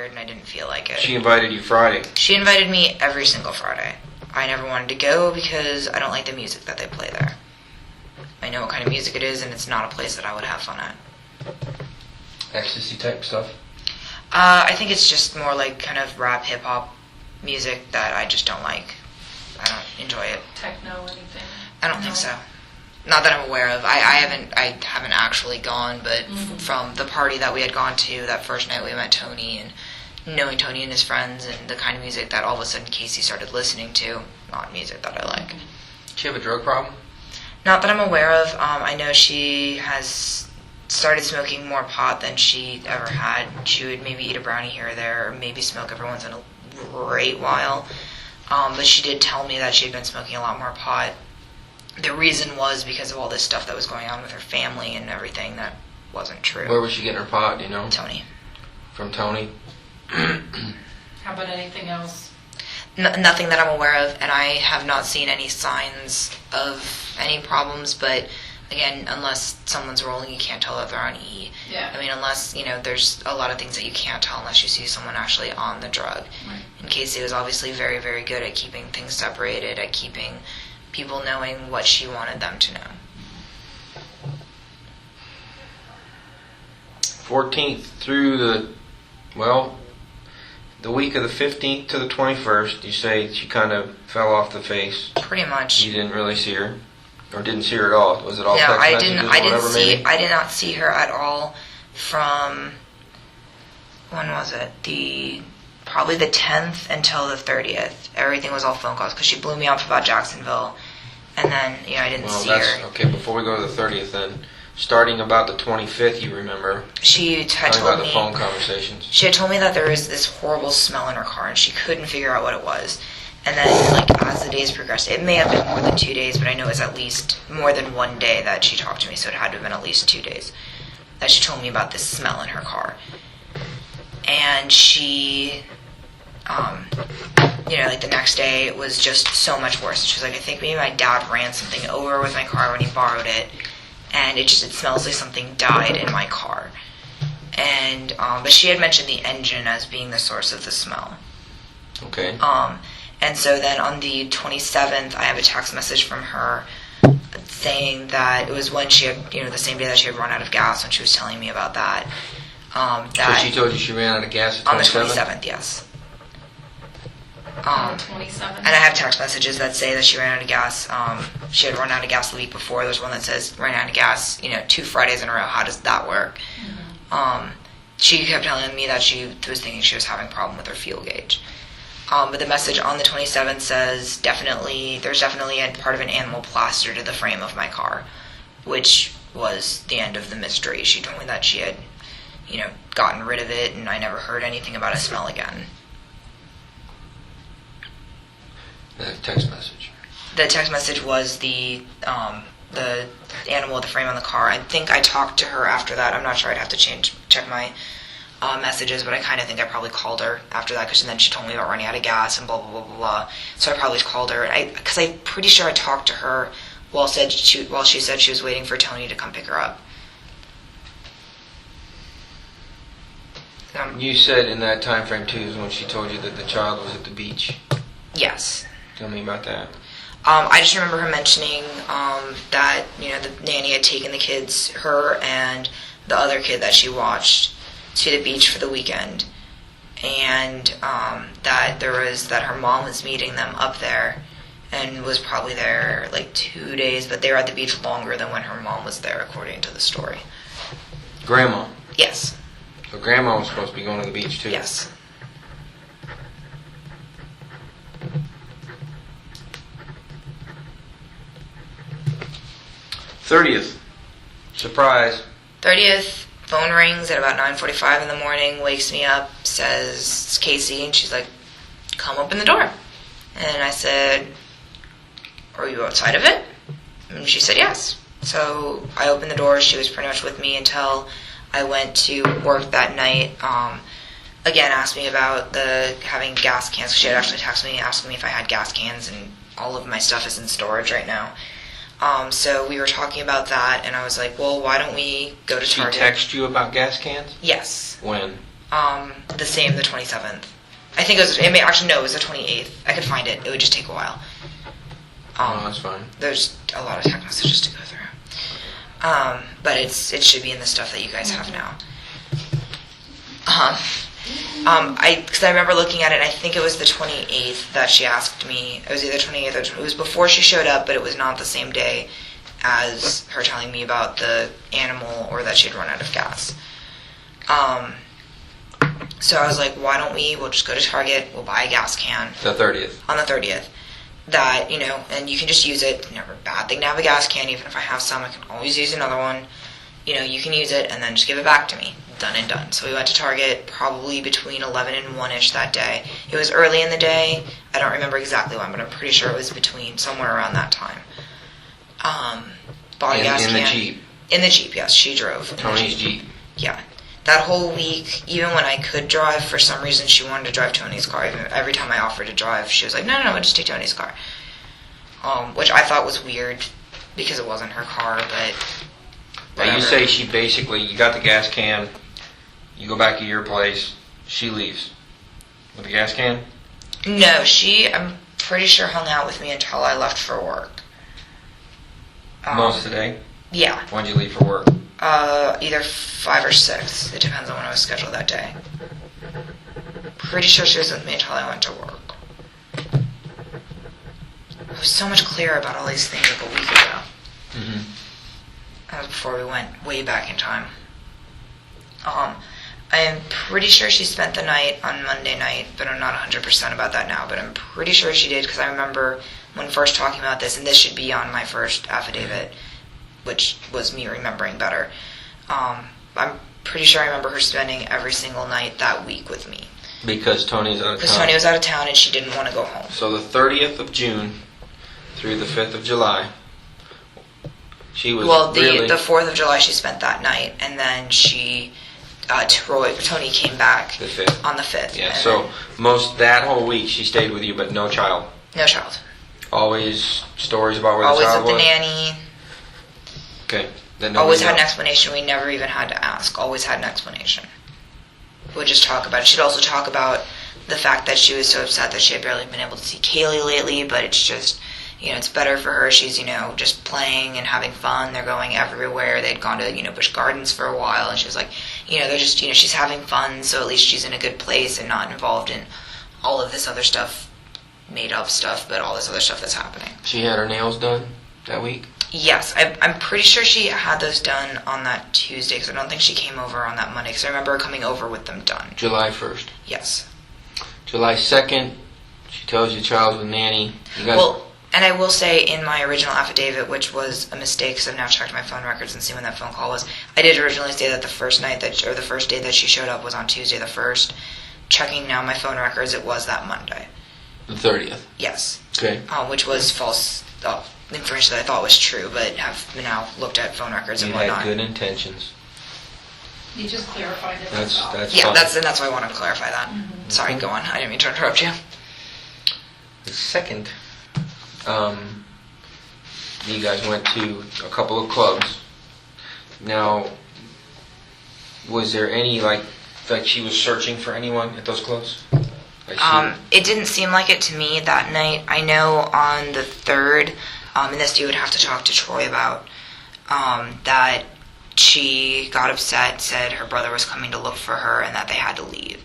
tired and I didn't feel like it. She invited you Friday. She invited me every single Friday. I never wanted to go because I don't like the music that they play there. I know what kind of music it is, and it's not a place that I would have fun at. Ecstasy type stuff? I think it's just more like kind of rap, hip-hop music that I just don't like. I don't enjoy it. Techno, anything? I don't think so. Not that I'm aware of. I haven't actually gone, but from the party that we had gone to that first night, we met Tony, and knowing Tony and his friends and the kind of music that all of a sudden Casey started listening to, not music that I like. Does she have a drug problem? Not that I'm aware of. I know she has started smoking more pot than she ever had. She would maybe eat a brownie here or there, or maybe smoke every once in a great while. But she did tell me that she had been smoking a lot more pot. The reason was because of all this stuff that was going on with her family and everything that wasn't true. Where was she getting her pot, do you know? Tony. From Tony? How about anything else? Nothing that I'm aware of, and I have not seen any signs of any problems, but again, unless someone's rolling, you can't tell that they're on E. Yeah. I mean, unless, there's a lot of things that you can't tell unless you see someone actually on the drug. Right. And Casey was obviously very, very good at keeping things separated, at keeping people knowing what she wanted them to know. 14th through the week of the 15th to the 21st, you say she kind of fell off the face. Pretty much. You didn't really see her? Or didn't see her at all? Was it all No, text I messages didn't. or I whatever, maybe? I did not see her at all from, when was it? Probably the 10th until the 30th. Everything was all phone calls because she blew me off about Jacksonville, and then I didn't see her. Okay. Before we go to the 30th, then, starting about the 25th, you remember? She had Talking told about me the phone conversations. She had told me that there was this horrible smell in her car, and she couldn't figure out what it was. And then, as the days progressed, it may have been more than 2 days, but I know it was at least more than one day that she talked to me, so it had to have been at least 2 days that she told me about this smell in her car. And she, the next day, it was just so much worse. She was like, I think maybe my dad ran something over with my car when he borrowed it, and it smells like something died in my car. And, but she had mentioned the engine as being the source of the smell. Okay. And so then on the 27th, I have a text message from her saying that it was when she had, the same day that she had run out of gas, when she was telling me about that. So she told you she ran out of gas at 27th? On the 27th, yes. On the 27th? And I have text messages that say that she ran out of gas. She had run out of gas the week before. There's one that says ran out of gas, 2 Fridays in a row. How does that work? Mm-hmm. She kept telling me that she was thinking she was having a problem with her fuel gauge. But the message on the 27th says there's definitely a part of an animal plaster to the frame of my car, which was the end of the mystery. She told me that she had, gotten rid of it, and I never heard anything about a smell again. The text message. The text message was the animal with the frame on the car. I think I talked to her after that. I'm not sure. I'd have to check my messages, but I kind of think I probably called her after that, because then she told me about running out of gas and blah, blah, blah, blah, blah. So I probably called her, because I'm pretty sure I talked to her while she said she was waiting for Tony to come pick her up. You said in that time frame, too, is when she told you that the child was at the beach. Yes. Tell me about that. I just remember her mentioning that, the nanny had taken the kids, her and the other kid that she watched, to the beach for the weekend, and that her mom was meeting them up there and was probably there 2 days, but they were at the beach longer than when her mom was there, according to the story. Grandma? Yes. So Grandma was supposed to be going to the beach too? Yes. '30th. Surprise. 30th. Phone rings at about 9:45 in the morning, wakes me up, says, it's Casey, and she's like, come open the door. And I said, are you outside of it? And she said, yes. So I opened the door. She was pretty much with me until I went to work that night. Again, asked me about having gas cans. She had actually texted me asking me if I had gas cans, and all of my stuff is in storage right now. So we were talking about that, and I was like, well, why don't we go to Target? She texted you about gas cans? Yes. When? The 27th. I think it was the 28th. I could find it. It would just take a while. That's fine. There's a lot of text messages to go through. But it should be in the stuff that you guys have now. Because I remember looking at it, I think it was the 28th that she asked me. It was either 28th or it was before she showed up, but it was not the same day as her telling me about the animal or that she had run out of gas. So I was like, why don't we'll just go to Target, we'll buy a gas can. The 30th. On the 30th. That, and you can just use it. Never a bad thing to have a gas can. Even if I have some, I can always use another one. You can use it and then just give it back to me. Done and done. So we went to Target probably between 11 and 1-ish that day. It was early in the day. I don't remember exactly when, but I'm pretty sure it was between somewhere around that time. Bought a gas can. In the Jeep? In the Jeep, yes. She drove. Tony's Jeep. Yeah. That whole week, even when I could drive, for some reason she wanted to drive Tony's car. Every time I offered to drive, she was like, no, I'll just take Tony's car. Which I thought was weird because it wasn't her car, but whatever. Now you say you got the gas can, you go back to your place, she leaves. With the gas can? No, I'm pretty sure hung out with me until I left for work. Most of the day? Yeah. When did you leave for work? Either 5 or 6. It depends on when I was scheduled that day. Pretty sure she was with me until I went to work. I was so much clearer about all these things like a week ago. Mm-hmm. That was before we went way back in time. I am pretty sure she spent the night on Monday night, but I'm not 100% about that now. But I'm pretty sure she did because I remember when first talking about this, and this should be on my first affidavit, which was me remembering better. I'm pretty sure I remember her spending every single night that week with me. Because Tony's out of town. Because Tony was out of town and she didn't want to go home. So the 30th of June through the 5th of July, she was the 4th of July she spent that night, and then Tony came back the 5th. On the 5th. Yeah, so that whole week she stayed with you, but no child. No child. Always stories about where the Always child with was? the nanny. Okay. Always had an explanation. We never even had to ask. Always had an explanation. We'd just talk about it. She'd also talk about the fact that she was so upset that she had barely been able to see Caylee lately, but it's just, it's better for her. She's, just playing and having fun. They're going everywhere. They'd gone to, Busch Gardens for a while, and she was like, they're just, she's having fun, so at least she's in a good place and not involved in all of this other stuff, made up stuff, but all this other stuff that's happening. She had her nails done that week? Yes, I'm pretty sure she had those done on that Tuesday, because I don't think she came over on that Monday, because I remember her coming over with them done. July 1st? Yes. July 2nd, she tells you child's with nanny. And I will say in my original affidavit, which was a mistake, because I've now checked my phone records and seen when that phone call was, I did originally say that the first day that she showed up was on Tuesday the 1st. Checking now my phone records, it was that Monday. The 30th? Yes. Okay. Which was false information that I thought was true, but have now looked at phone records and you whatnot. had good intentions. You just clarified it. That's yeah, fine. that's why I want to clarify that. Mm-hmm. Sorry, go on. I didn't mean to interrupt you. The 2nd, you guys went to a couple of clubs. Now, was there any, like she was searching for anyone at those clubs? It didn't seem like it to me that night. I know on the 3rd, and this you would have to talk to Troy about, that she got upset, said her brother was coming to look for her, and that they had to leave.